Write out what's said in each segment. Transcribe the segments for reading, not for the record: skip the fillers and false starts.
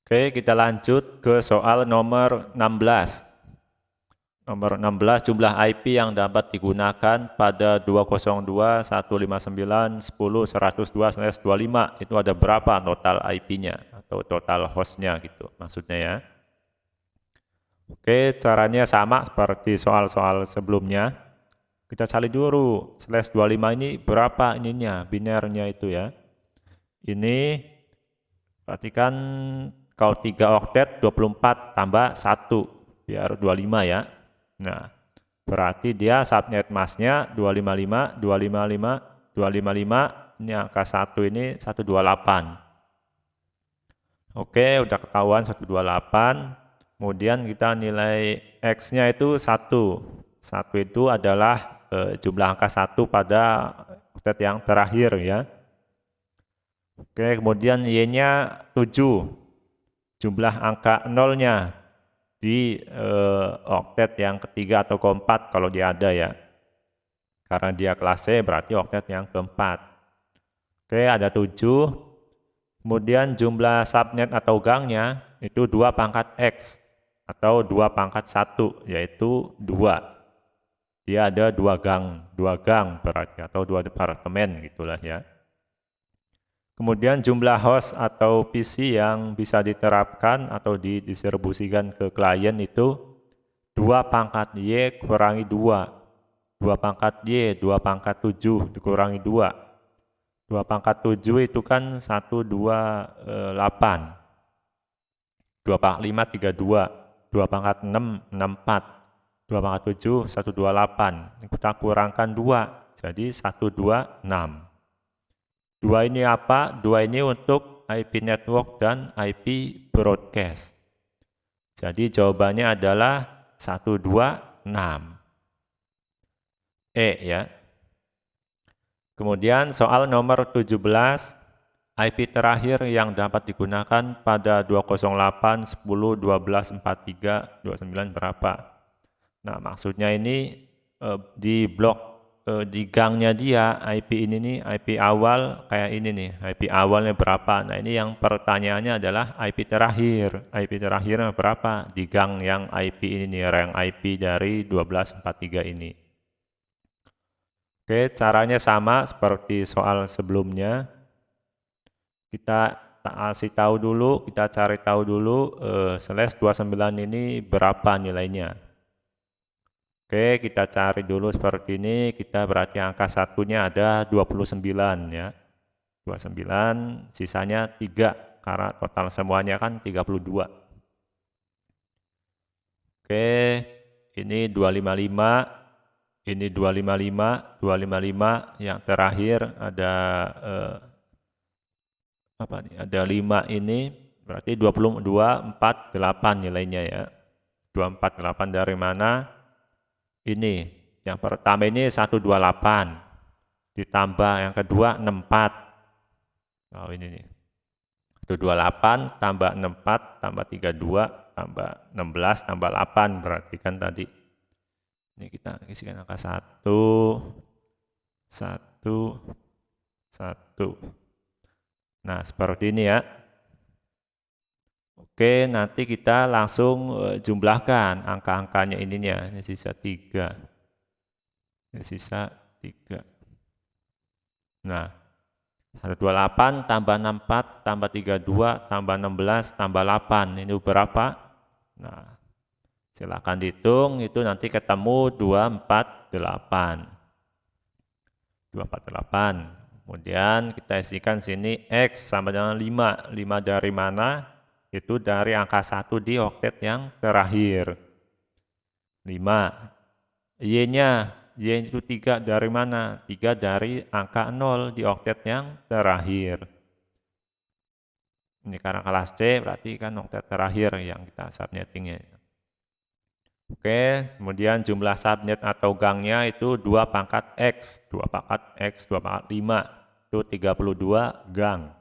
Oke, kita lanjut ke soal nomor 16. Nomor 16, jumlah IP yang dapat digunakan pada 202.159.10.102/25. Itu ada berapa total IP-nya atau total host-nya gitu maksudnya ya. Oke, caranya sama seperti soal-soal sebelumnya. Kita cari dulu, /25 ini berapa ininya, binernya itu ya. Ini, perhatikan kalau 3 oktet 24 tambah 1, biar 25 ya. Nah, berarti dia subnet masknya 255, 255, 255, ini angka 1 ini 128. Oke, udah ketahuan 128. Kemudian kita nilai X-nya itu 1. 1 itu adalah jumlah angka 1 pada oktet yang terakhir ya. Oke, kemudian Y-nya 7. Jumlah angka 0-nya di oktet yang ketiga atau keempat kalau dia ada ya. Karena dia kelas C berarti oktet yang keempat. Oke, ada 7. Kemudian jumlah subnet atau gangnya itu 2 pangkat X atau 2 pangkat 1 yaitu 2. Dia ada 2 gang berarti atau 2 departemen gitulah ya. Kemudian jumlah host atau PC yang bisa diterapkan atau didistribusikan ke klien itu 2 pangkat Y kurangi 2. 2 pangkat Y, 2 pangkat 7 dikurangi 2. 2 pangkat 7 itu kan 128. 2 pangkat 5, 32. 2 pangkat 6, 64. 2 pangkat 7, 128. Kita kurangkan 2, jadi 126. 2 ini apa? 2 ini untuk IP network dan IP broadcast. Jadi jawabannya adalah 126. E ya. Kemudian soal nomor 17, IP terakhir yang dapat digunakan pada 208.10.12.43.29 berapa? Nah, maksudnya ini di blok di gangnya dia IP ini nih, IP awal kayak ini nih, IP awalnya berapa. Nah, ini yang pertanyaannya adalah IP terakhir. IP terakhirnya berapa di gang yang IP ini nih, rank IP dari 1243 ini. Oke, caranya sama seperti soal sebelumnya. Kita kasih tahu dulu, kita cari tahu dulu /29 ini berapa nilainya. Oke, kita cari dulu seperti ini, kita berarti angka satunya ada 29 ya. 29, sisanya 3, karena total semuanya kan 32. Oke, ini 255, ini 255, 255, yang terakhir ada apa nih? Ada 5 ini, berarti 2248 nilainya ya. 248 dari mana? Ini, yang pertama ini 128, ditambah yang kedua 64. Oh ini nih, 128 tambah 64 tambah 32 tambah 16 tambah 8, berarti kan tadi. Ini kita isikan angka 1, 1, 1. Nah seperti ini ya. Oke, nanti kita langsung jumlahkan angka-angkanya ininya. Ini sisa 3. Ini sisa 3. Nah, 128 tambah 64 tambah 32 tambah 16 tambah 8. Ini berapa? Nah, silakan dihitung. Itu nanti ketemu 248. 248. Kemudian kita isikan sini X sama dengan 5. 5 dari mana? Itu dari angka 1 di oktet yang terakhir. 5. Y-nya, Y itu 3 dari mana? 3 dari angka 0 di oktet yang terakhir. Ini karena kelas C, berarti kan oktet terakhir yang kita subnettingnya. Oke, kemudian jumlah subnet atau gangnya itu 2 pangkat X, 2 pangkat X, 2 pangkat 5, itu 32 gang.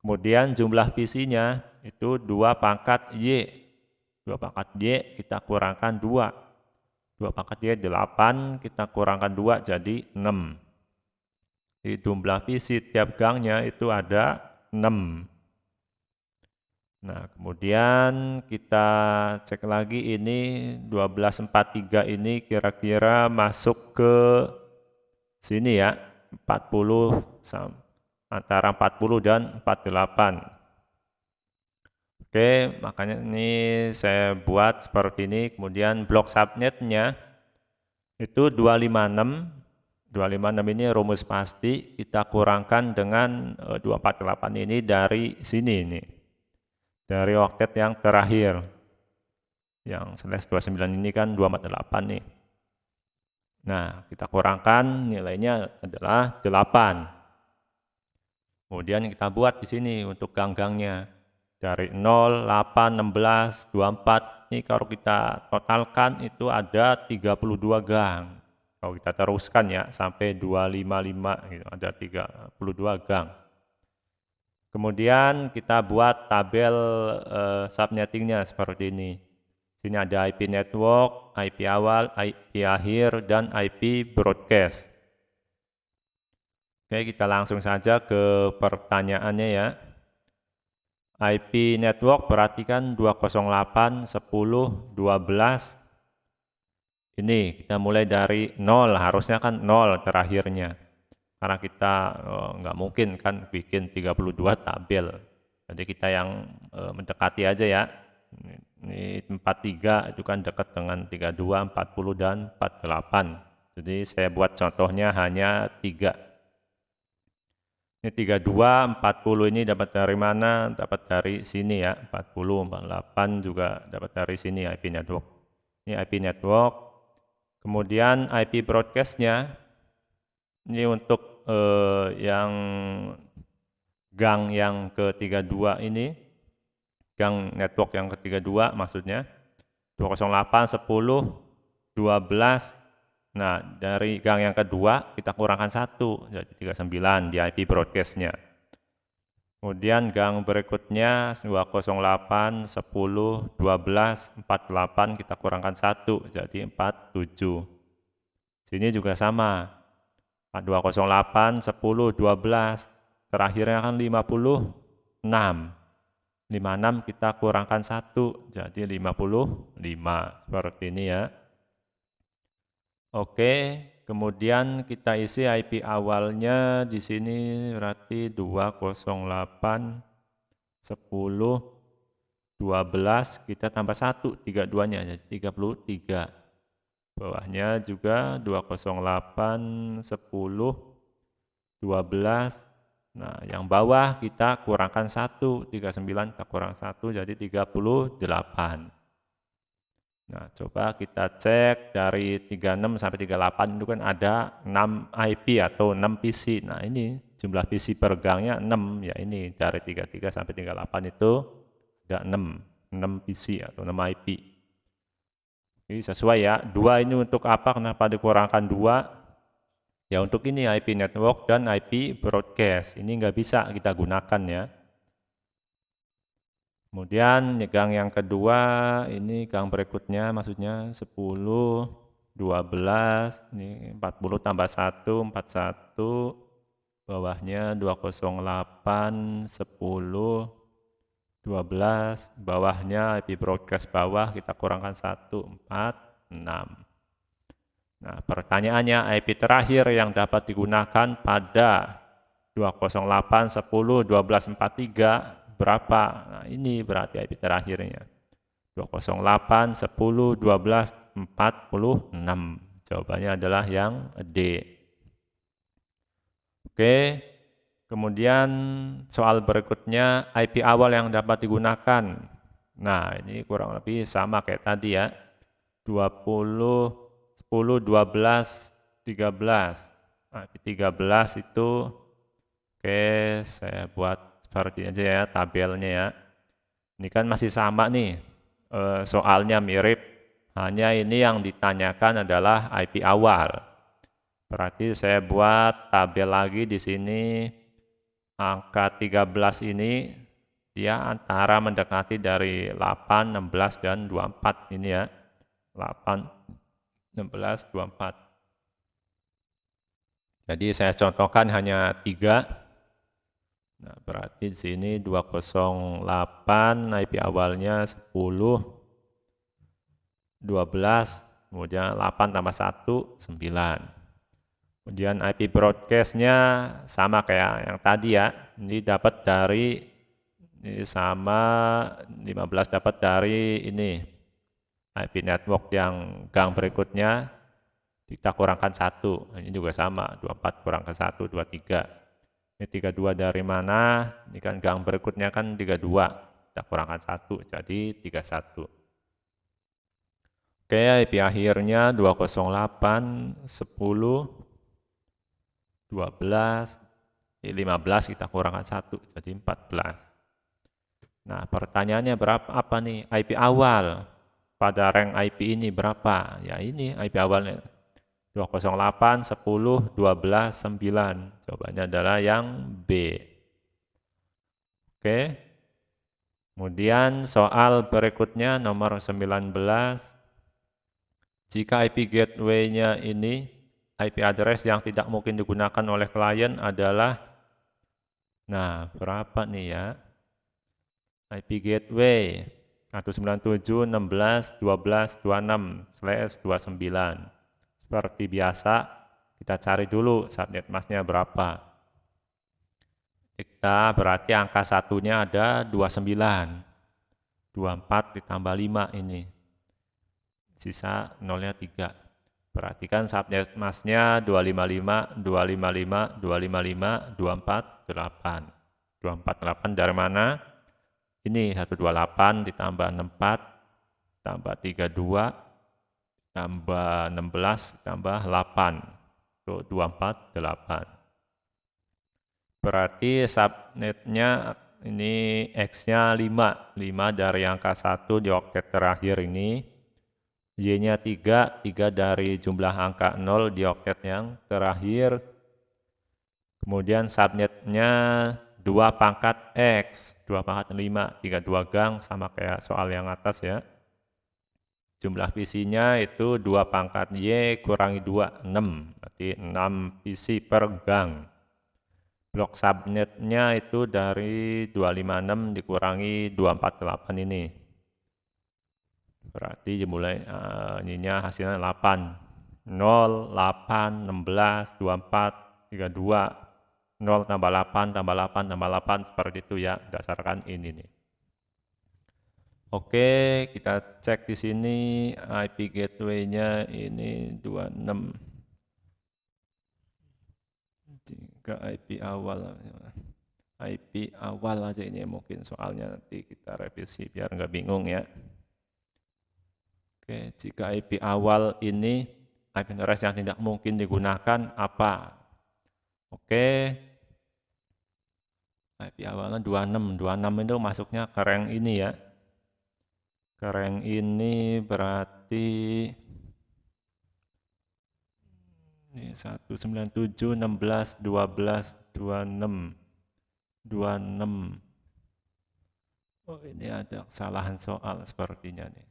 Kemudian jumlah PC-nya itu 2 pangkat Y. 2 pangkat Y kita kurangkan 2. 2 pangkat Y 8, kita kurangkan 2 jadi 6. Di jumlah PC tiap gangnya itu ada 6. Nah, kemudian kita cek lagi ini 1243 ini kira-kira masuk ke sini ya, 40 antara 40 dan 48. Oke, makanya ini saya buat seperti ini, kemudian blok subnetnya itu 256. 256 ini rumus pasti, kita kurangkan dengan 248 ini dari sini nih. Dari oktet yang terakhir. Yang /29 ini kan 248 nih. Nah, kita kurangkan nilainya adalah 8. Kemudian kita buat di sini untuk gang-gangnya. Dari 0, 8, 16, 24. Ini kalau kita totalkan itu ada 32 gang. Kalau kita teruskan ya sampai 255 gitu, ada 32 gang. Kemudian kita buat tabel subnettingnya seperti ini. Sini ada IP network, IP awal, IP akhir, dan IP broadcast. Oke, kita langsung saja ke pertanyaannya ya. IP network berarti kan 208, 10, 12. Ini kita mulai dari 0, harusnya kan 0 terakhirnya. Karena kita nggak mungkin kan bikin 32 tabel. Jadi kita yang mendekati aja ya. Ini 43 itu kan dekat dengan 32, 40, dan 48. Jadi saya buat contohnya hanya 3. Ini 32, 40 ini dapat dari mana? Dapat dari sini ya, 40, 48 juga dapat dari sini IP network. Ini IP network. Kemudian IP broadcast-nya, ini untuk yang gang yang ke-32 ini, gang network yang ke-32 maksudnya, 208, 10, 12. Nah, dari gang yang kedua kita kurangkan 1, jadi 39 di IP broadcast-nya. Kemudian gang berikutnya 208, 10, 12, 48 kita kurangkan 1, jadi 47. Sini juga sama, 208, 10, 12, terakhirnya kan 56. 56 kita kurangkan 1, jadi 55, seperti ini ya. Oke, kemudian kita isi IP awalnya di sini berarti 208, 10, 12, kita tambah 1, 32-nya, jadi 33. Bawahnya juga 208, 10, 12. Nah, yang bawah kita kurangkan 1, 39 kita kurang 1, jadi 38. Nah, coba kita cek dari 36 sampai 38 itu kan ada 6 IP atau 6 PC. Nah, ini jumlah PC per gangnya 6. Ya ini dari 33 sampai 38 itu ada 6 PC atau 6 IP. Ini sesuai ya. 2 ini untuk apa? Kenapa dikurangkan 2? Ya untuk ini IP network dan IP broadcast. Ini nggak bisa kita gunakan ya. Kemudian gang yang kedua, ini gang berikutnya maksudnya 10, 12, ini 40 tambah 1, 41, bawahnya 208, 10, 12, bawahnya IP broadcast bawah kita kurangkan 1, 4, 6. Nah, pertanyaannya IP terakhir yang dapat digunakan pada 208, 10, 12, 43 berapa? Nah, ini berarti IP terakhirnya. 208, 10, 12, 46. Jawabannya adalah yang D. Oke, kemudian soal berikutnya IP awal yang dapat digunakan. Nah, ini kurang lebih sama kayak tadi ya. 20, 10, 12, 13. Nah, IP 13 itu, oke, saya buat seperti aja ya tabelnya ya. Ini kan masih sama nih, soalnya mirip, hanya ini yang ditanyakan adalah IP awal. Berarti saya buat tabel lagi di sini, angka 13 ini dia antara mendekati dari 8, 16, dan 24 ini ya. 8, 16, 24. Jadi saya contohkan hanya 3. Nah, berarti di sini 208 IP awalnya 10, 12, kemudian 8 tambah 1, 9. Kemudian IP broadcast-nya sama kayak yang tadi ya. Ini dapat dari, ini sama 15 dapat dari ini. IP network yang gang berikutnya kita kurangkan 1. Ini juga sama, 24 kurangkan 1, 23. Ini 32 dari mana? Ini kan gang berikutnya kan 32. Kita kurangkan 1, jadi 31. Oke, IP akhirnya 208, 10, 12, 15 kita kurangkan 1, jadi 14. Nah, pertanyaannya berapa apa nih? IP awal pada rank IP ini berapa? Ya ini IP awalnya 208, 10, 12, 9. Jawabannya adalah yang B. Oke. Kemudian soal berikutnya nomor 19. Jika IP gateway-nya ini IP address yang tidak mungkin digunakan oleh klien adalah, nah berapa nih ya? IP gateway 197.16.12.26/29. Seperti biasa, kita cari dulu subnet masknya berapa. Kita berarti angka satunya ada 29. 24 ditambah 5 ini. Sisa nolnya 3. Perhatikan subnet masknya 255, 255, 255, 248. 248 dari mana? Ini 128 ditambah 64 tambah 32 tambah 16 tambah 8. Itu 248. Berarti subnetnya ini X-nya 5. 5 dari angka 1 di oktet terakhir ini. Y-nya 3. 3 dari jumlah angka 0 di oktet yang terakhir. Kemudian subnetnya 2 pangkat X, 2 pangkat 5, 32 gang, sama kayak soal yang atas ya. Jumlah PC-nya itu 2 pangkat Y kurangi 2, 6. Berarti 6 PC per gang. Blok subnetnya itu dari 256 dikurangi 248 ini. Berarti mulai ininya hasilnya 8. 0, 8, 16, 24, 32. 0 tambah 8, tambah 8, tambah 8, seperti itu ya, berdasarkan ini nih. Oke, kita cek di sini IP gateway-nya ini 26. Jika IP awal aja ini mungkin soalnya nanti kita revisi biar nggak bingung ya. Oke, jika IP awal ini IP address yang tidak mungkin digunakan apa? Oke, IP awalnya 26. 26 itu masuknya ke rank ini ya. Ke rank ini berarti ini 197, 16, 12, 26, 26. Oh, ini ada kesalahan soal sepertinya nih.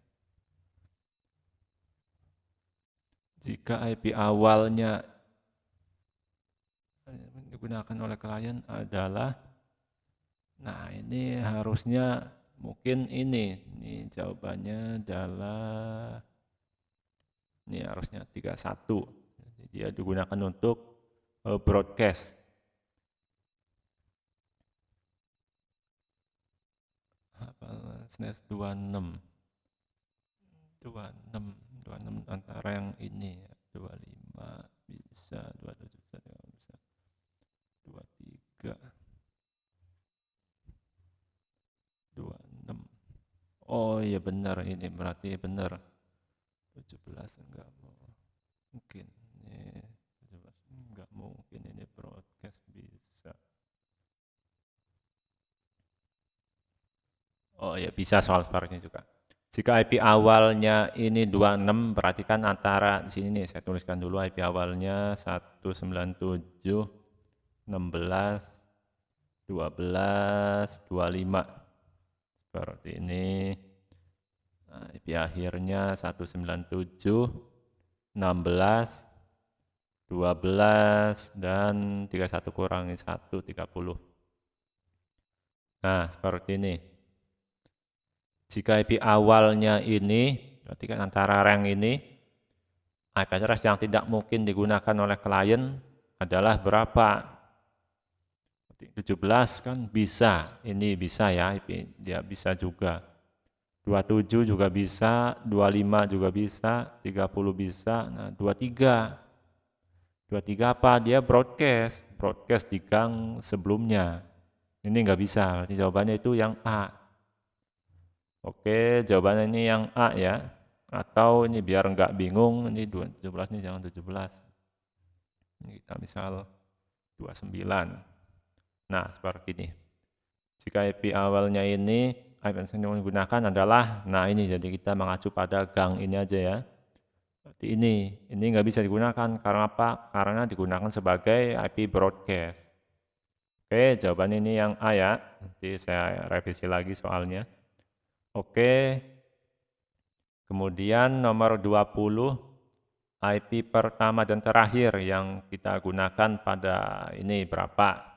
Jika IP awalnya digunakan oleh klien adalah, nah ini harusnya mungkin ini jawabannya adalah, ini harusnya 31. Jadi dia digunakan untuk broadcast. Slash 26. 26 antara yang ini ya, 25 bisa, 27 bisa, 23, 26. Oh iya benar, ini berarti benar. 17 enggak mungkin. Ini 17 enggak mungkin, ini broadcast bisa. Oh iya bisa soal separuhnya juga. Jika IP awalnya ini 26, berarti kan antara di sini nih saya tuliskan dulu IP awalnya 197, 16, 12, 25. Seperti ini. Nah, IP akhirnya 197, 16, 12 dan 31 kurangi 1, 30. Nah, seperti ini. Jika IP awalnya ini, berarti kan antara rank ini, IP address yang tidak mungkin digunakan oleh klien adalah berapa? 17 kan bisa, ini bisa ya IP, dia bisa juga. 27 juga bisa, 25 juga bisa, 30 bisa, nah 23. 23 apa? Dia broadcast di gang sebelumnya. Ini nggak bisa, berarti jawabannya itu yang A. Oke, jawabannya ini yang A ya. Atau ini biar nggak bingung, ini 17 ini jangan 17. Ini kita misal 29. Nah, seperti ini. Jika IP awalnya ini, IP yang digunakan adalah, nah ini jadi kita mengacu pada gang ini aja ya. Berarti ini nggak bisa digunakan, karena apa? Karena digunakan sebagai IP broadcast. Oke, jawaban ini yang A ya. Nanti saya revisi lagi soalnya. Oke, kemudian nomor 20, IP pertama dan terakhir yang kita gunakan pada ini berapa?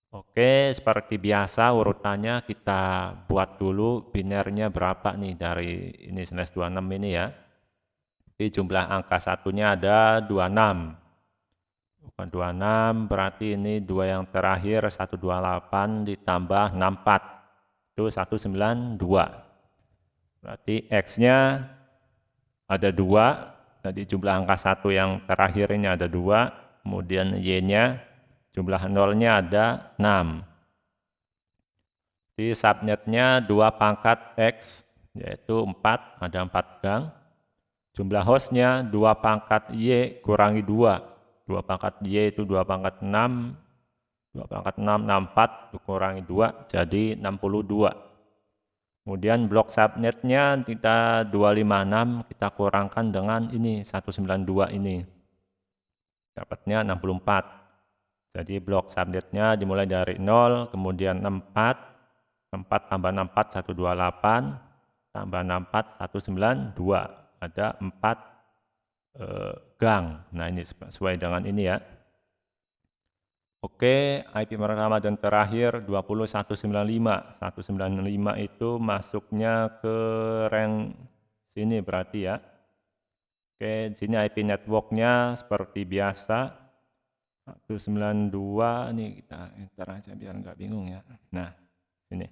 Oke, seperti biasa urutannya kita buat dulu binernya berapa nih dari ini /26 ini ya. Jadi jumlah angka satunya ada 26. Bukan 26, berarti ini 2 yang terakhir 128 ditambah 64. Itu 192. Berarti X-nya ada 2, jadi jumlah angka 1 yang terakhir ini ada 2, kemudian Y-nya jumlah nolnya ada 6. Di subnetnya 2 pangkat X, yaitu 4, ada 4 gang. Jumlah hostnya 2 pangkat Y kurangi 2. 2 pangkat Y itu 2 pangkat 6, 2 pangkat 6, 64, kurangi 2, jadi 62. Kemudian blok subnetnya kita 256, kita kurangkan dengan ini, 192 ini. Dapatnya 64. Jadi blok subnetnya dimulai dari 0, kemudian 4, 4 tambah 64, 128, tambah 64, 192. Ada 4 gang. Nah ini sesuai dengan ini ya. Oke, IP pertama dan terakhir 20195. 195 itu masuknya ke rank sini berarti ya. Oke, di sini IP networknya seperti biasa. 192, ini kita enter aja biar nggak bingung ya. Nah, sini.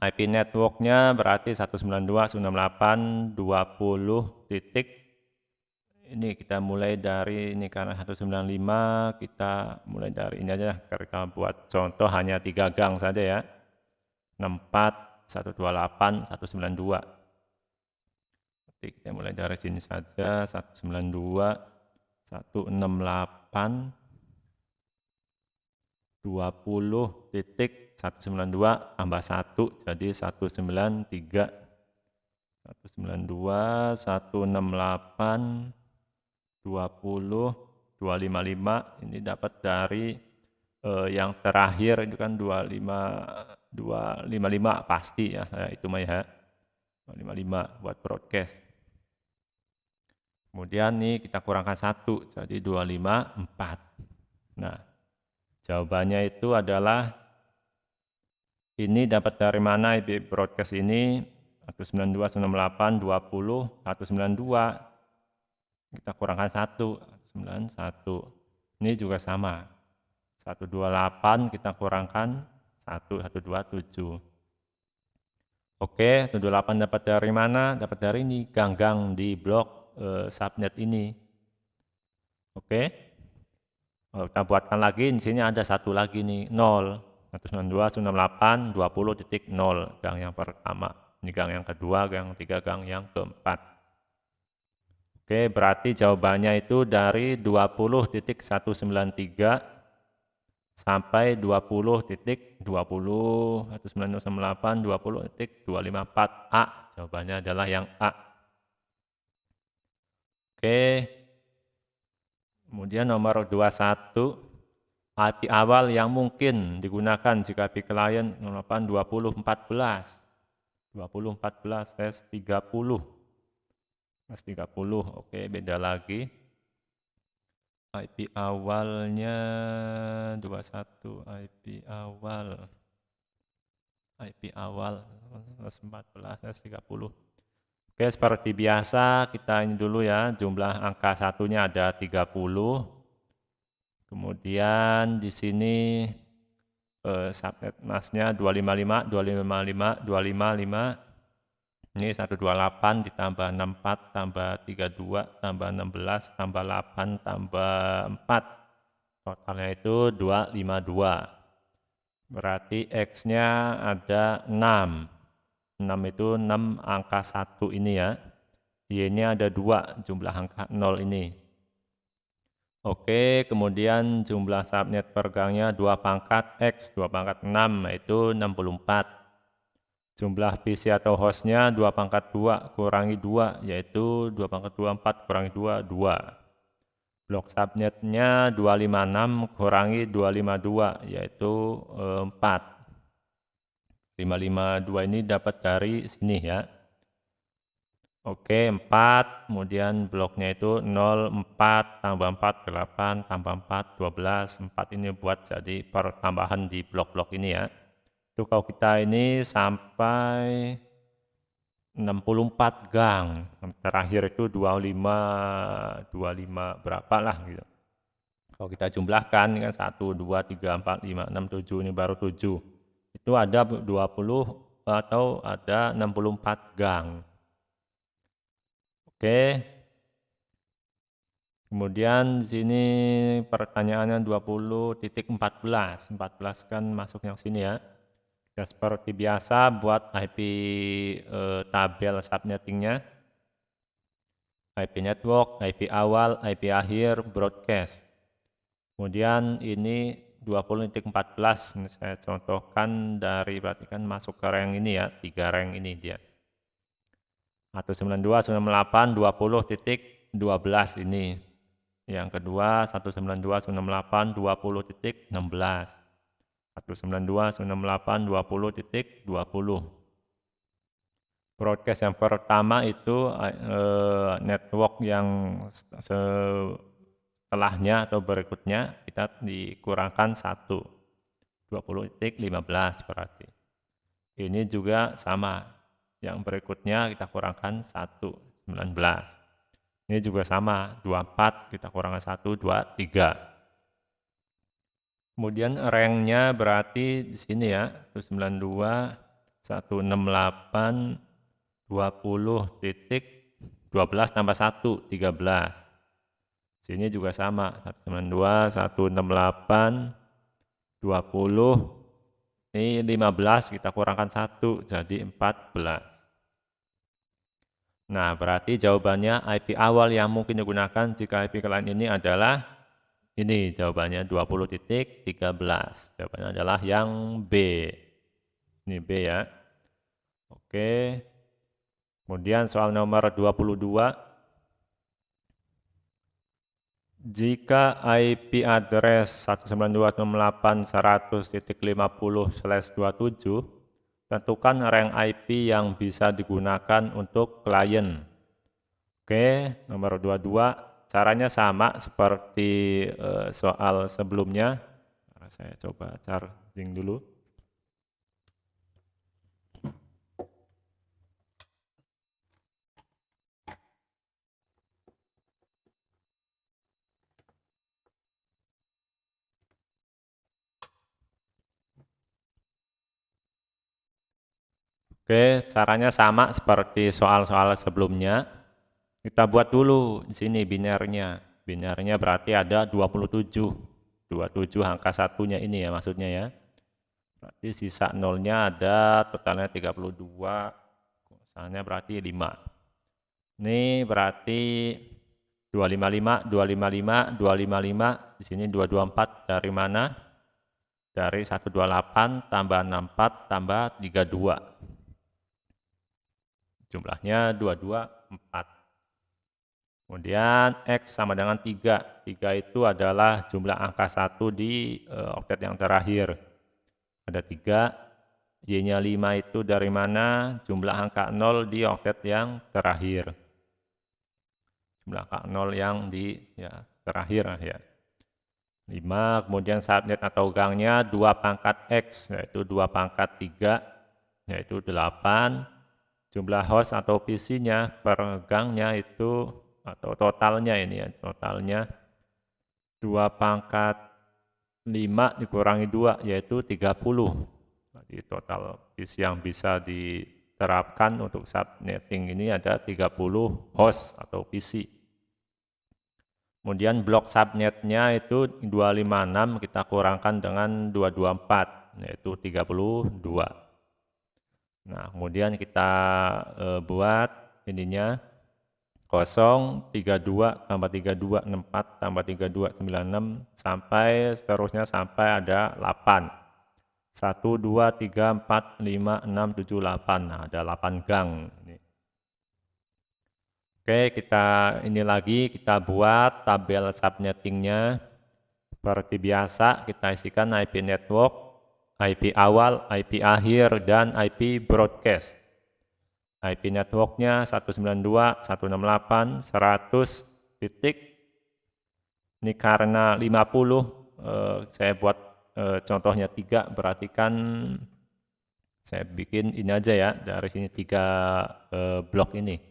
IP networknya berarti 192.168.20 titik. Ini kita mulai dari ini karena 195, kita mulai dari ini aja, kita buat contoh hanya 3 gang saja ya. 64, 128, 192. Jadi kita mulai dari sini saja, 192, 168, 20 titik 192 tambah 1 jadi 193, 192, 168, 20, 255 ini dapat dari yang terakhir itu kan 255 pasti ya, itu mah ya 255 buat broadcast. Kemudian nih kita kurangkan 1 jadi 254. Nah, jawabannya itu adalah ini dapat dari mana IP broadcast ini 192, 198, 20, 192. Kita kurangkan 1, 91. Ini juga sama. 128 kita kurangkan 1, 127. Oke, 128 dapat dari mana? Dapat dari ini, gang-gang di blok subnet ini. Oke. Kalau kita buatkan lagi, di sini ada satu lagi nih, 0. 192, 168, 20.0, gang yang pertama. Ini gang yang kedua, gang ketiga, gang yang keempat. Oke, berarti jawabannya itu dari 20.193 sampai 20.20, 1998, 20.254A. Jawabannya adalah yang A. Oke, kemudian nomor 21, IP awal yang mungkin digunakan jika IP klien 08 2014. 2014 S30. S30, oke beda lagi. IP awalnya 21, IP awal 14, 30. Oke, seperti biasa kita ini dulu ya, jumlah angka satunya ada 30. Kemudian di sini subnet masnya 255, 255, 255. Ini 128 ditambah 64 tambah 32 tambah 16 tambah 8 tambah 4. Totalnya itu 252. Berarti X-nya ada 6. 6 itu 6 angka 1 ini ya. Y-nya ada 2 jumlah angka 0 ini. Oke, kemudian jumlah subnet per gangnya 2 pangkat X, 2 pangkat 6, yaitu 64. Jumlah PC atau hostnya 2 pangkat 2 kurangi 2, yaitu 2 pangkat 2, 4 kurangi 2, 2. Blok subnetnya 256 kurangi 252, yaitu 4. 552 ini dapat dari sini ya. Oke, 4, kemudian bloknya itu 0, 4, tambah 4, 8, tambah 4, 12, 4 ini buat jadi pertambahan di blok-blok ini ya. Itu kalau kita ini sampai 64 gang, terakhir itu 25 berapa lah gitu. Kalau kita jumlahkan ini kan 1, 2, 3, 4, 5, 6, 7, ini baru 7. Itu ada 20 atau ada 64 gang. Oke. Kemudian di sini pertanyaannya 20.14. 14 kan masuk yang sini ya. Dan seperti biasa buat IP tabel subnettingnya. IP network, IP awal, IP akhir, broadcast. Kemudian ini 20.14, ini saya contohkan dari berarti kan masuk ke rank ini ya, 3 rank ini dia. 192, 98, 20.12 ini. Yang kedua 192, 98, 20.16. 192, 98, 20.20. Broadcast yang pertama itu network yang setelahnya atau berikutnya kita dikurangkan 1. 20.15 berarti. Ini juga sama. Yang berikutnya kita kurangkan 1, 19. Ini juga sama, 24 kita kurangkan 1, 23. Kemudian ranknya berarti di sini ya, 192, 168, 20.12 tambah 1, 13. Sini juga sama, 192, 168, 20, ini 15 kita kurangkan 1, jadi 14. Nah, berarti jawabannya IP awal yang mungkin digunakan jika IP klien ini adalah ini jawabannya 20.13. Jawabannya adalah yang B. Ini B ya. Oke. Kemudian soal nomor 22. Jika IP address 192.168.100.50/27, tentukan rank IP yang bisa digunakan untuk klien. Oke, nomor 22, caranya sama seperti soal sebelumnya. Saya coba charging dulu. Oke, caranya sama seperti soal-soal sebelumnya. Kita buat dulu di sini binernya. Binernya berarti ada 27. 27 angka satunya ini ya maksudnya ya. Berarti sisa nolnya ada totalnya 32. Misalnya berarti 5. Ini berarti 255, 255, 255. Di sini 224 dari mana? Dari 128 tambah 64 tambah 32. Jumlahnya 224. Kemudian X sama dengan 3. 3 itu adalah jumlah angka 1 di oktet yang terakhir. Ada 3. Y-nya 5 itu dari mana? Jumlah angka 0 di oktet yang terakhir. Jumlah angka 0 yang di ya terakhir ya. 5, kemudian subnet atau gangnya 2 pangkat X, yaitu 2 pangkat 3, yaitu 8. Jumlah host atau PC-nya per gangnya itu, atau totalnya ini ya, totalnya 2 pangkat 5 dikurangi 2, yaitu 30. Jadi total PC yang bisa diterapkan untuk subnetting ini ada 30 host atau PC. Kemudian blok subnetnya itu 256 kita kurangkan dengan 224, yaitu 32. Nah, kemudian kita buat ininya 0, 32 tambah 32, 64 tambah 32, 96, sampai seterusnya sampai ada 8. 1, 2, 3, 4, 5, 6, 7, 8. Nah, ada 8 gang. Oke, ini lagi kita buat tabel subnettingnya. Seperti biasa, kita isikan IP network, IP awal, IP akhir, dan IP broadcast. IP networknya 192.168.100 titik. Ini karena 50, saya buat contohnya 3, berarti kan saya bikin ini aja ya, dari sini 3 blok ini.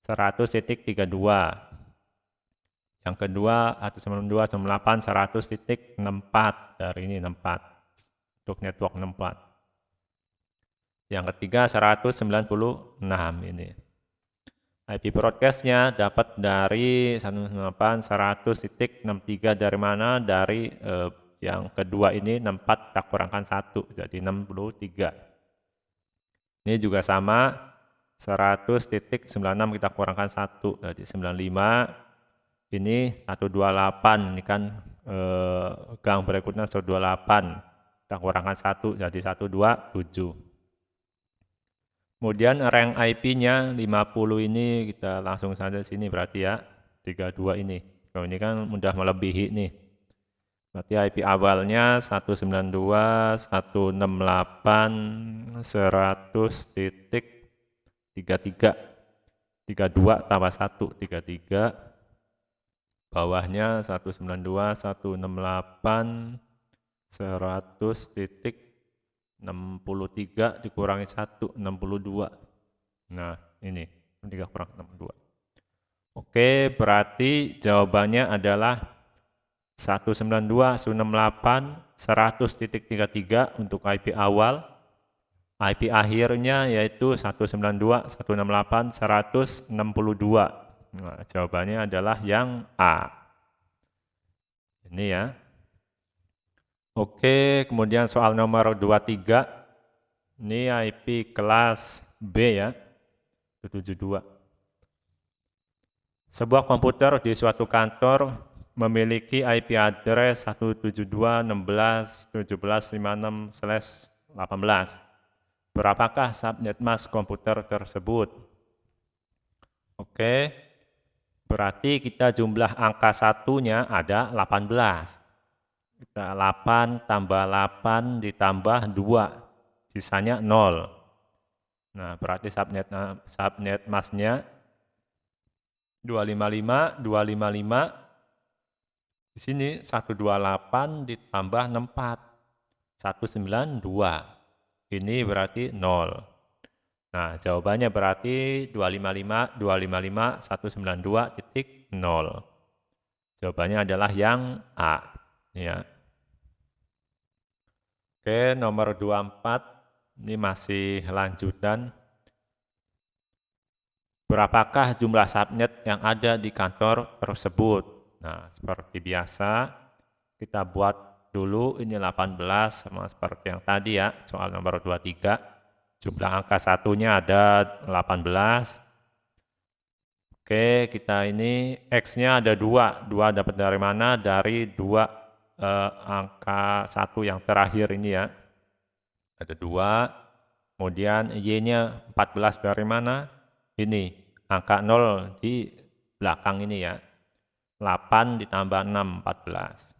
100.32. Yang kedua 192.168, 100.64, dari ini 64 untuk network 64. Yang ketiga 196 ini. IP broadcastnya dapat dari 198, 100.63, dari mana? Dari yang kedua ini 64 kita kurangkan 1, jadi 63. Ini juga sama. 100.96 kita kurangkan 1, jadi 95. Ini 128, ini kan gang berikutnya 128, kita kurangkan 1, jadi 127. Kemudian rank IP-nya 50 ini kita langsung saja sini berarti ya, 32 ini. Kalau ini kan mudah melebihi nih. Berarti IP awalnya 192.168.100.33, 32 tambah 1, 33. Bawahnya 192.168.100.63 dikurangi 1, 62. Nah, ini 3 kurang 62. Oke, berarti jawabannya adalah 192.168.100.33 untuk IP awal. IP akhirnya yaitu 192.168.162. Nah, jawabannya adalah yang A. Ini ya. Oke, kemudian soal nomor 23. Ini IP kelas B ya, 72. Sebuah komputer di suatu kantor memiliki IP address 172.16.17.56/18. Berapakah subnet mask komputer tersebut? Oke, berarti kita jumlah angka satunya ada 18. Kita 8 tambah 8 ditambah 2, sisanya 0. Nah, berarti subnet masknya 255, 255. Di sini 128 ditambah 64, 192. Ini berarti 0. Nah, jawabannya berarti 255, 255, 192.0. Jawabannya adalah yang A. Ya. Oke, nomor 24. Ini masih lanjutan. Berapakah jumlah subnet yang ada di kantor tersebut? Nah, seperti biasa, kita buat dulu ini 18 sama seperti yang tadi ya, soal nomor 23. Jumlah angka satunya ada 18. Oke, kita ini X-nya ada 2. 2 dapat dari mana? Dari 2 angka 1 yang terakhir ini ya. Ada 2. Kemudian Y-nya 14 dari mana? Ini, angka 0 di belakang ini ya. 8 ditambah 6, 14.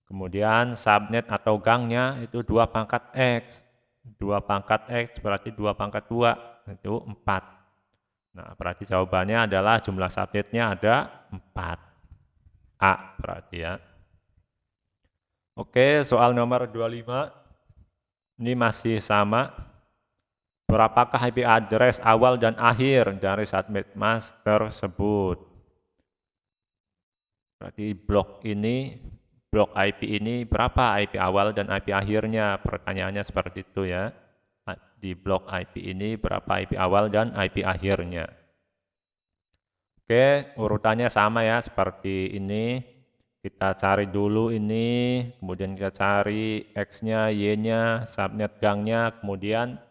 Kemudian subnet atau gangnya itu 2 pangkat X. 2 pangkat X berarti 2 pangkat 2, itu 4. Nah, berarti jawabannya adalah jumlah subnetnya ada 4. A berarti ya. Oke, soal nomor 25. Ini masih sama. Berapakah IP address awal dan akhir dari subnet mask tersebut? Berarti blok IP ini berapa IP awal dan IP akhirnya? Pertanyaannya seperti itu ya. Di blok IP ini berapa IP awal dan IP akhirnya? Oke, urutannya sama ya seperti ini. Kita cari dulu ini, kemudian kita cari X-nya, Y-nya, subnet gangnya, kemudian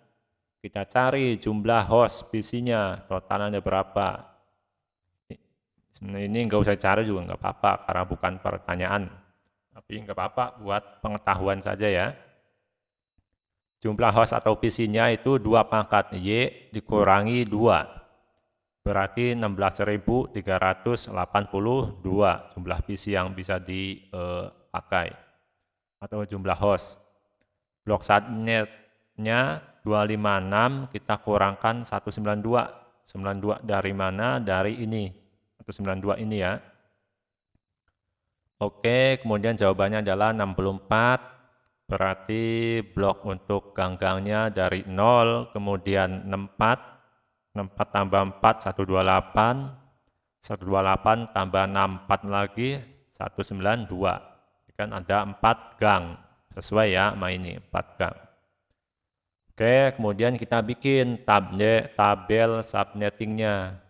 kita cari jumlah host PC-nya, totalnya berapa. Ini nggak usah cari juga nggak apa-apa, karena bukan pertanyaan. Tapi nggak apa-apa buat pengetahuan saja ya. Jumlah host atau PC-nya itu 2 pangkat Y dikurangi 2. Berarti 16.382 jumlah PC yang bisa dipakai. Atau jumlah host. Blok subnetnya 256 kita kurangkan 192. 92 dari mana? Dari ini. 192 ini ya. Oke, kemudian jawabannya adalah 64. Berarti blok untuk gang-gangnya dari 0, kemudian 64. 64 tambah 4, 128. 128 tambah 64 lagi, 192. Kan ada 4 gang. Sesuai ya sama ini, 4 gang. Oke, kemudian kita bikin tabel subnettingnya.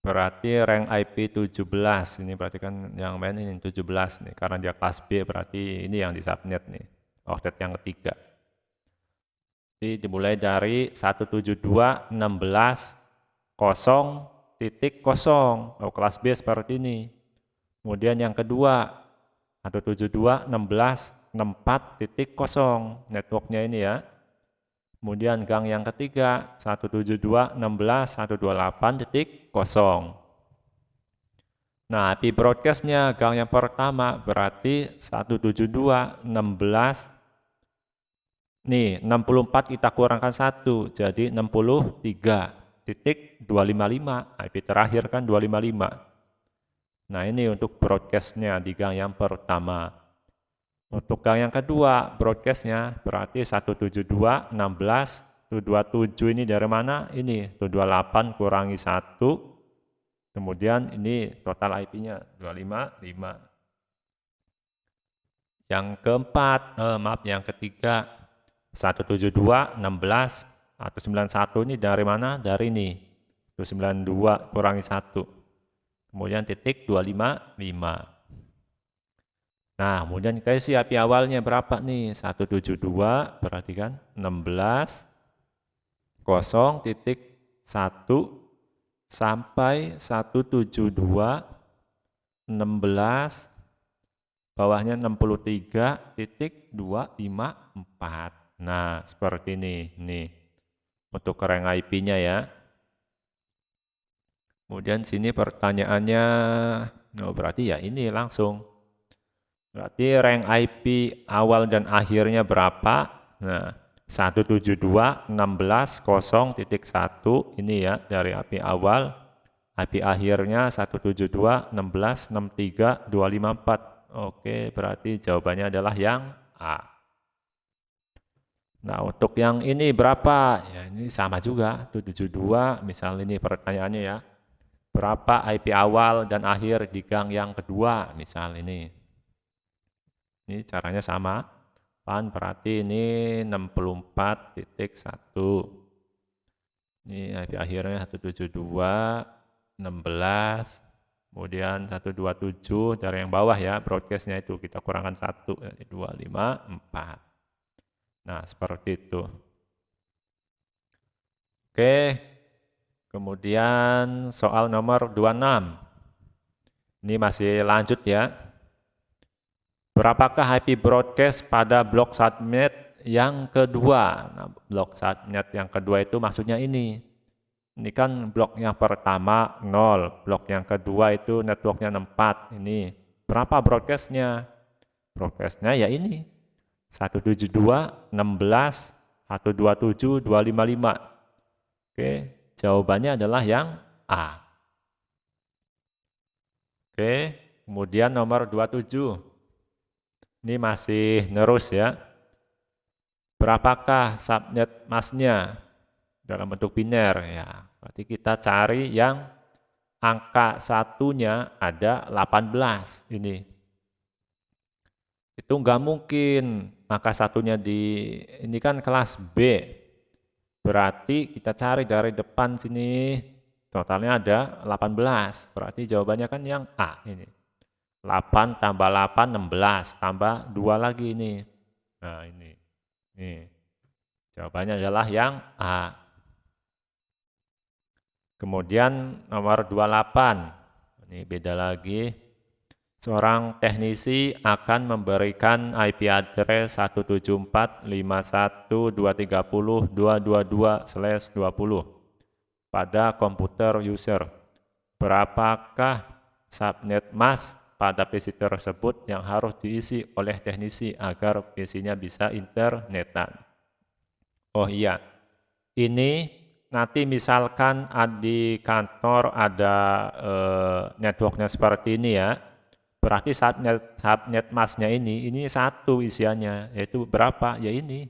Berarti rank IP 17. Ini berarti kan yang main ini 17 nih. Karena dia kelas B, berarti ini yang di subnet nih. Oktet yang ketiga. Jadi dimulai dari 172.16.0.0. Kalau kelas B seperti ini. Kemudian yang kedua 172.16.64.0 networknya ini ya. Kemudian gang yang ketiga 172.16.128.0. Nah, IP broadcastnya gang yang pertama berarti 172.16. Nih, 64 kita kurangkan 1, jadi 63.255. IP terakhir kan 255. Nah, ini untuk broadcastnya di gang yang pertama. Untuk gang yang kedua, broadcastnya berarti 172.16.227 ini dari mana? Ini 228 kurangi 1. Kemudian ini total IP-nya 255. Yang keempat, yang ketiga 172.16.91 ini dari mana? Dari ini. 292 kurangi 1. Kemudian titik 255. Nah, kemudian kita isi IP awalnya berapa nih? 172 berarti kan 16 0.1 sampai 172 16 bawahnya 63.254. Nah, seperti ini. Nih, untuk rank IP-nya ya. Kemudian sini pertanyaannya, berarti ya ini langsung. Berarti rank IP awal dan akhirnya berapa? Nah, 172.16.0.1 ini ya dari IP awal. IP akhirnya 172.16.63.254. Oke, berarti jawabannya adalah yang A. Nah, untuk yang ini berapa? Ya, ini sama juga, 72. Misal ini pertanyaannya ya. Berapa IP awal dan akhir di gang yang kedua? Misal ini. Ini caranya sama. Berarti ini 64.1. Ini IP akhirnya 172, 16, kemudian 127 dari yang bawah ya, broadcastnya itu kita kurangkan 1, 254. Nah, seperti itu. Oke, kemudian soal nomor 26. Ini masih lanjut ya. Berapakah IP broadcast pada blok subnet yang kedua? Nah, blok subnet yang kedua itu maksudnya ini. Ini kan blok yang pertama 0, blok yang kedua itu networknya 4. Ini berapa broadcastnya? Broadcastnya ya ini. 172, 16, 127, 255. Oke, jawabannya adalah yang A. Oke, kemudian nomor 27. Ini masih nerus ya. Berapakah subnet masknya dalam bentuk biner? Ya, berarti kita cari yang angka satunya ada 18 ini. Itu nggak mungkin angka satunya ini kan kelas B. Berarti kita cari dari depan sini, totalnya ada 18. Berarti jawabannya kan yang A ini. 8 tambah 8, 16. Tambah 2 lagi ini. Nah ini. Nih. Jawabannya adalah yang A. Kemudian nomor 28. Ini beda lagi. Seorang teknisi akan memberikan IP address 174.51.230.222/20 pada komputer user. Berapakah subnet mask pada PC tersebut yang harus diisi oleh teknisi agar PC-nya bisa internetan? Oh iya, ini nanti misalkan di kantor ada networknya seperti ini ya, berarti subnet masknya ini satu isiannya, yaitu berapa? Ya ini,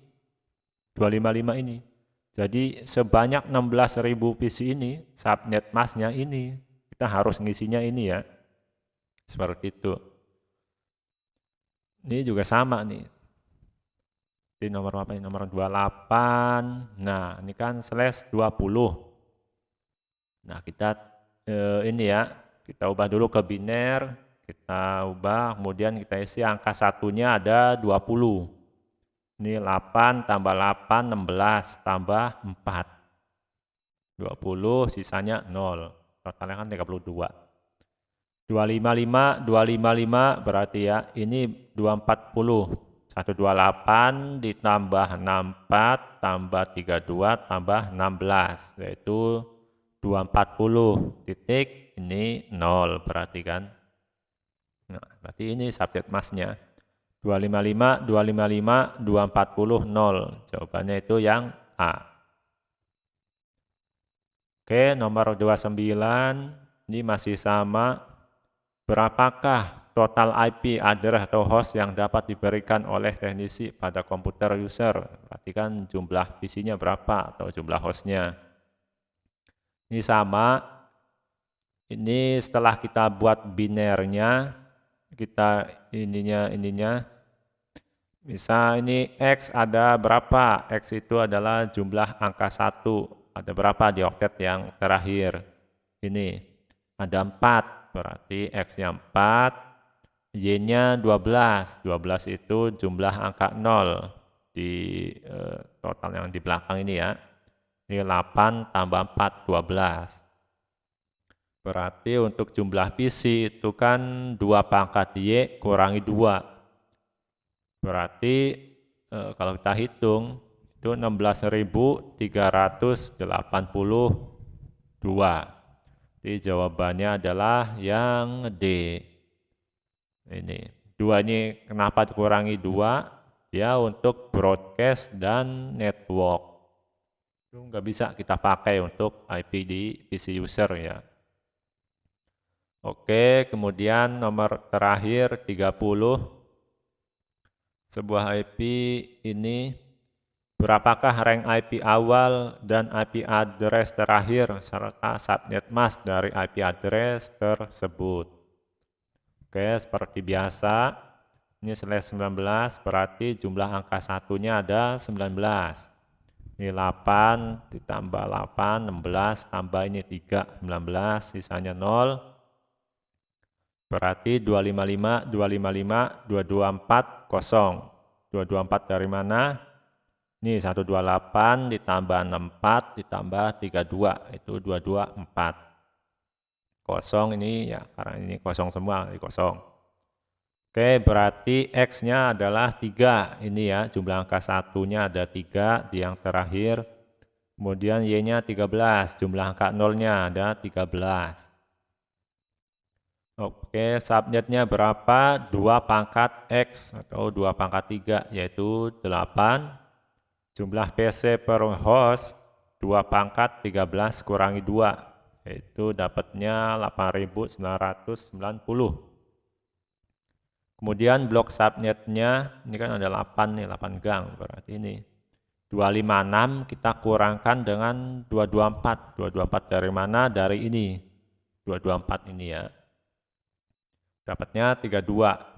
255 ini. Jadi sebanyak 16.000 PC ini, subnet masknya ini, kita harus ngisinya ini ya. Seperti itu. Ini juga sama nih. Di nomor apa ini? Nomor 28. Nah, ini kan /20. Nah, kita ini ya, kita ubah dulu ke biner, kita ubah, kemudian kita isi angka satunya ada 20. Ini 8 tambah 8, 16, tambah 4. 20, sisanya 0. Totalnya kan 32. 255, 255 berarti ya, ini 240. 128 ditambah 64 tambah 32 tambah 16, yaitu 240 titik, ini 0 berarti kan. Nah, berarti ini subnet masknya. 255, 255, 240, 0. Jawabannya itu yang A. Oke, nomor 29, ini masih sama. Berapakah total IP address atau host yang dapat diberikan oleh teknisi pada komputer user? Berarti kan jumlah PC-nya berapa atau jumlah hostnya. Ini sama. Ini setelah kita buat binernya, kita ininya. Misal ini X ada berapa? X itu adalah jumlah angka 1. Ada berapa di oktet yang terakhir? Ini ada 4. Berarti X-nya 4, Y-nya 12. 12 itu jumlah angka 0 di total yang di belakang ini ya. Ini 8 tambah 4, 12. Berarti untuk jumlah PC itu kan 2 pangkat Y kurangi 2. Berarti kalau kita hitung itu 16.382. Jadi jawabannya adalah yang D. Ini 2 ini kenapa dikurangi 2? Ya untuk broadcast dan network. Itu nggak bisa kita pakai untuk IP di PC user ya. Oke, kemudian nomor terakhir 30. Sebuah IP ini berapakah rank IP awal dan IP address terakhir serta subnet mask dari IP address tersebut? Oke, seperti biasa, ini /19 berarti jumlah angka satunya ada 19. Ini 8 ditambah 8, 16, tambah ini 3, 19, sisanya 0. Berarti 255, 255, 224, kosong. 224 dari mana? Ini 128 ditambah 64 ditambah 32, itu 224. Kosong ini ya, karena ini kosong semua, ini kosong. Oke, berarti X-nya adalah 3. Ini ya, jumlah angka satunya ada 3 di yang terakhir. Kemudian Y-nya 13, jumlah angka 0-nya ada 13. Oke, subnetnya berapa? 2 pangkat X atau 2 pangkat 3, yaitu 8. Jumlah PC per host 2 pangkat 13 kurangi 2, yaitu dapatnya 8.990. Kemudian blok subnetnya, ini kan ada 8 nih, 8 gang, berarti ini 256 kita kurangkan dengan 224. 224 dari mana? Dari ini, 224 ini ya. Dapatnya 32.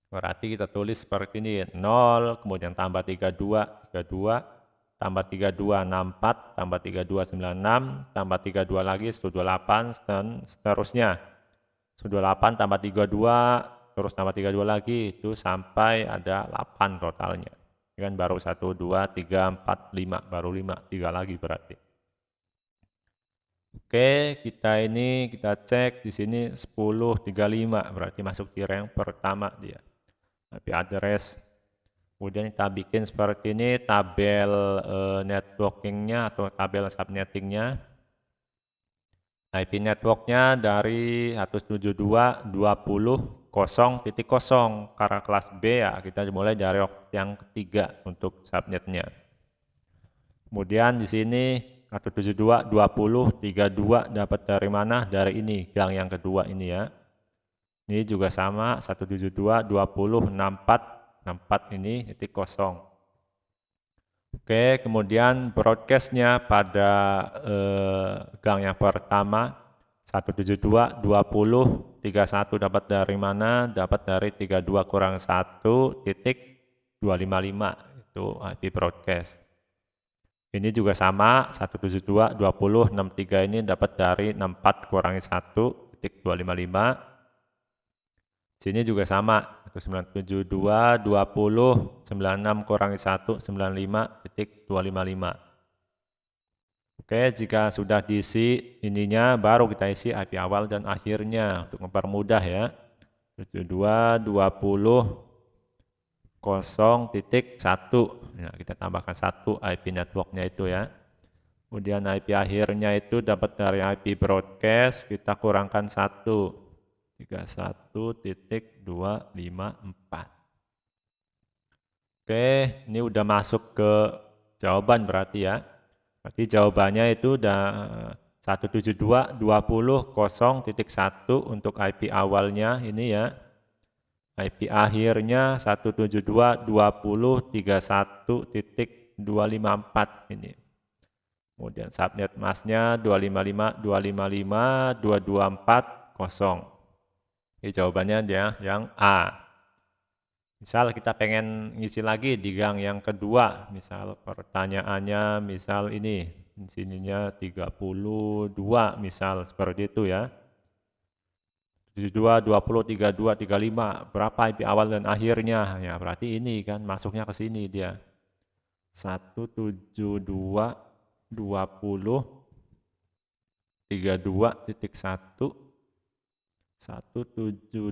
Berarti kita tulis seperti ini, 0, kemudian tambah 32, 32, tambah 32, 64, tambah 32, 96, tambah 32 lagi, 128, dan seterusnya. 128 tambah 32, terus tambah 32 lagi, itu sampai ada 8 totalnya. Ini kan baru 1, 2, 3, 4, 5, baru 5, 3 lagi berarti. Oke, kita cek di sini 1035, berarti masuk di rank pertama dia. IP address. Kemudian kita bikin seperti ini tabel networkingnya atau tabel subnettingnya. IP networknya dari 172.20.0.0 karena kelas B ya, kita mulai dari yang ketiga untuk subnetnya. Kemudian di sini 172.20.32 dapat dari mana? Dari ini, gang yang kedua ini ya. Ini juga sama 172.20.64 ini titik kosong. Oke, kemudian broadcastnya pada gang yang pertama 172.20.31 dapat dari mana? Dapat dari 32 kurang 1 titik 255 itu IP broadcast. Ini juga sama 172.20.63 ini dapat dari 64 kurangi 1 titik 255. Sini juga sama 192.20 96 kurangi 1 95.255. Oke, jika sudah diisi ininya baru kita isi IP awal dan akhirnya untuk mempermudah ya. 72.20.1. Nah, kita tambahkan 1 IP networknya itu ya. Kemudian IP akhirnya itu dapat dari IP broadcast, kita kurangkan 1. 31.254. Oke, ini udah masuk ke jawaban berarti ya. Berarti jawabannya itu udah 172.20.0.1 untuk IP awalnya ini ya. IP akhirnya 172.20.31.254 ini. Kemudian subnet masknya 255.255.224.0. Jadi jawabannya dia yang A. Misal kita pengen ngisi lagi di gang yang kedua, misal pertanyaannya misal ini, sininya 32 misal seperti itu ya. 72, 20, 32, 35, berapa IP awal dan akhirnya? Ya berarti ini kan masuknya ke sini dia. 172, 20, 32.1, 172.20,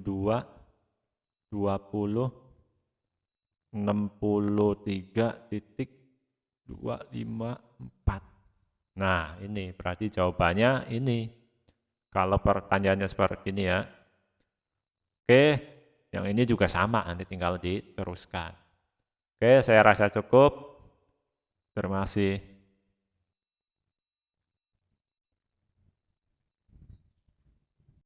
63.254. Nah, ini berarti jawabannya ini. Kalau pertanyaannya seperti ini ya. Oke, yang ini juga sama, nanti tinggal diteruskan. Oke, saya rasa cukup. Terima kasih.